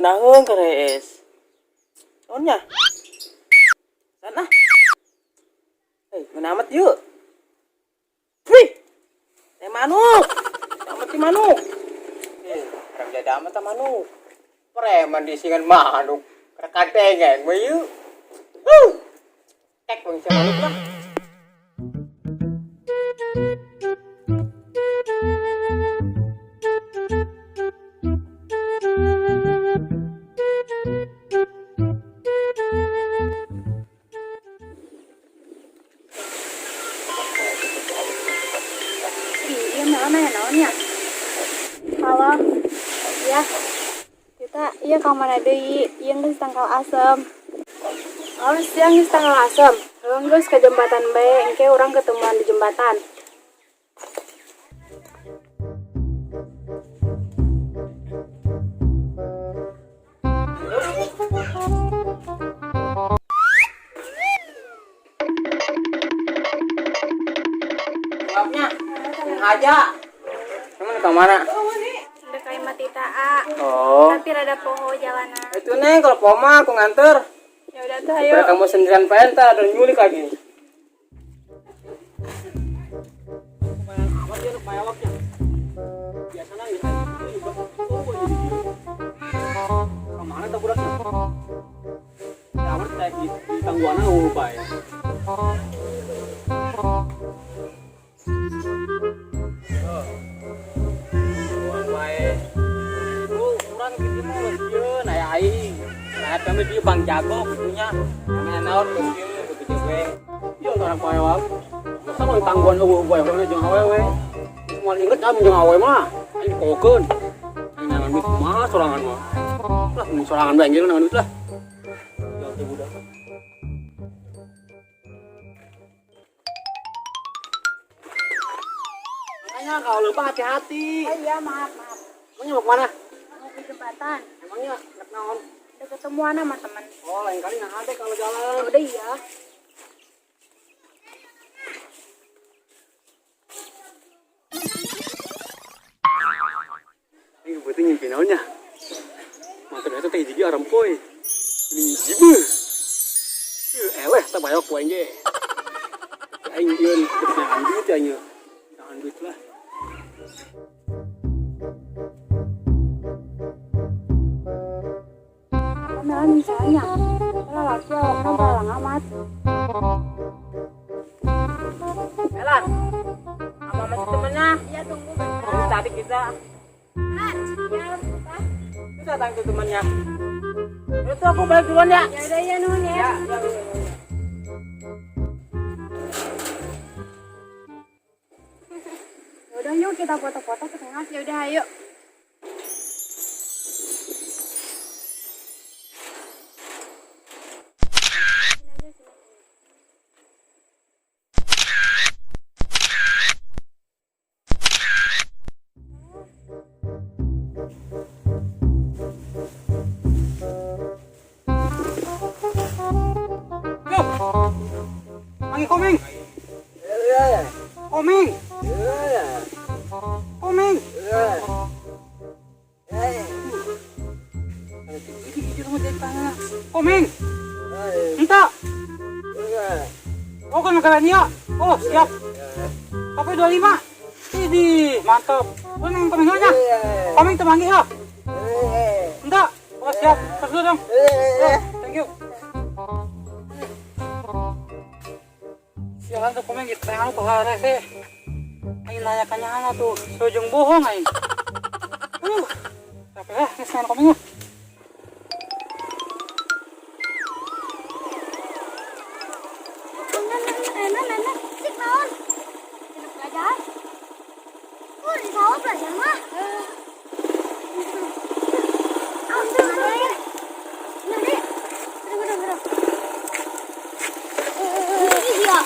naheung kerees. Naonnya? Sana. Hei, menamat yuk. Wih. Teh manuk. Amat ti manuk. Orang jadi amat ta manuk. Preman disingan manuk. Kakatengeng mah yuk. Tek bang si manuk lah. Iya, naonnya? Halo. Ya. Kita iya ka mana deui? Ieu geus tangkal asem. Oh, siang geus tangkal asem. Heung geus ke jembatan bae, engke urang ketemuan di jembatan. Jawabnya. Aja. Emang ke mana? Udah kayak mati taa. Oh. Tapi rada poho jalanan. Itu Neng, kalau poma aku nganter. Ya udah tuh, ayo. Supaya kamu sendirian pentas dan nyulik lagi. Kemana tak buraknya? Ya, aku di tangguannya lupa ya. Orang gitu mah lesieun aya aing. Nah, kami di Bang Jago punya. Kami naon lesieun begitu we. Ieu orang paewak. Masa mau tangguan eueuh bae we jeung awewe. Moal inget am jeung awewe mah. Aing kokeun. Aing nangan duit mah sorangan mah. Lah mun sorangan bae anjeun nangan duit lah. Ya teh budak. Makanya kalau lupa hati-hati. Iya, maaf. Emangnya mau kemana? Mau ke jembatan. Emangnya nak naon? Udah ketemuan sama teman. Oh, lain kali nah ada kalau jalan. Udah iya. Ini kebetulan nyimpi naonnya. Mah ternyata teh hiji arempoy. Ini jibe. Eleh tak bayok ku aing ge. Aing yeun jangan duit ya nya. Jangan duit lah. Kamelan misalnya. Kalau laki awakna balalang amat. Elan. Apa masih temennya? Iya, tunggu Terus bentar. tadi kita kita datang ke temannya. Itu aku balik duluan ya. Ya udah ya nun ya. Ya. Ya udah yuk kita foto-foto ke tengah. Ya udah ayo. Lagi komeng. Komeng. Komeng. Komeng. Minta. Oh, kan makanan ya. Oh, siap. Sampai 25. Ini mantap. Oh, neng komengnya. Komeng temangi ya. Minta. Oh, siap. Terus dulu dong. Thank you. Sialan tuh komeng gitu, yang aku harus sih. Aing nanya kanyana tuh, sojong bohong aing. Tapi lah, ngesan komengnya. Nana, sik naon? Enak belajar. Di sawah belajar mah. Ambil ya. Nanti, bener. Iya.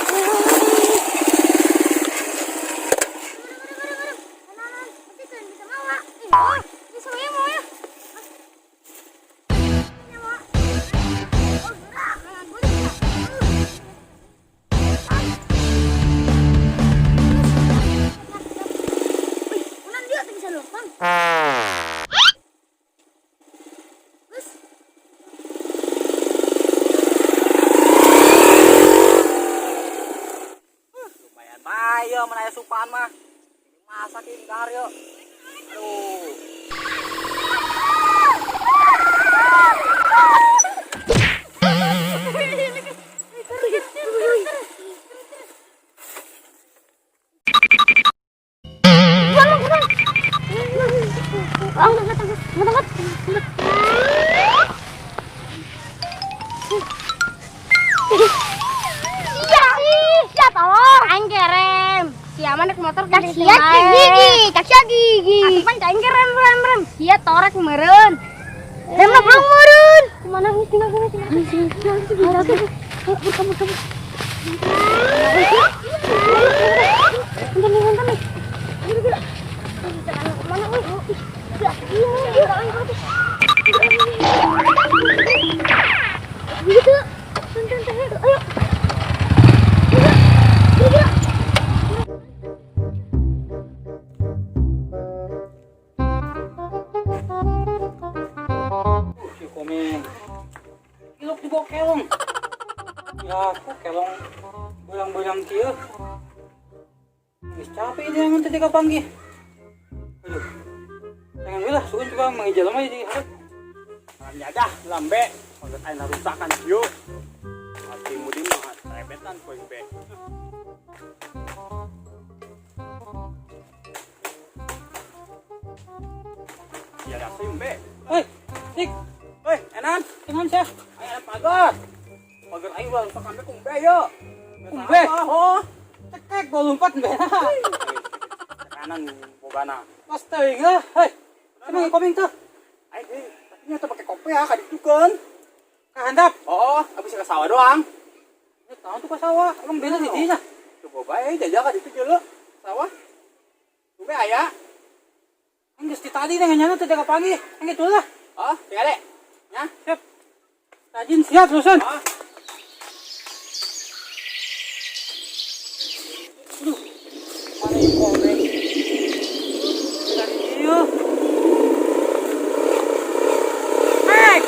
ayo menaya supan mah. Masakin gar yo. Aduh. Iya, tolong. Aing kerem. Siapa naik motor gigi. Kasih gigi. Atupan aing kerem rem. Iya torek meureun. Rem belum meureun. Mana nih tinggal. Kamu. Bentar nih. Mana weh? Gitu. Bentar. Ayo. Si Komeng. Ilok di bawah kelong. Ya, kok kelong boyang-boyang kieu. Geus capek dia yang tadi kapanggih. Aduh. Jangan lah, sugan coba mengijal mah jadi harap. Jangan dah, lambe. Maksud aina rusakan yuk. Hati mudi mah rebetan poin be. Ya dah sayum be. Hei, Dik. Hei, enan, teman saya. Ayo pagar. Pagar aing ulah rusak ambe kumbe yo. Kumbe. Oh. Cekek gua lompat be. Kanan bogana. Pas teuing lah. Hei. Emang komeng tuh. Aing tadinya tuh pakai kopi ya, kaditukeun. Kahandap. Oh, abis ke sawah doang. Ya tahu tuh ke sawah. Emang beda di dinya. Coba bae jajak ka ditu jeung sawah. Tuh be aya. Geus di tadi dengan nyana teh jaga pagi. Gitu lah. Oh, tinggal deh. Ya, siap. Rajin siap, Susan. Aduh. Mana yang komeng? Dari dia. Hey!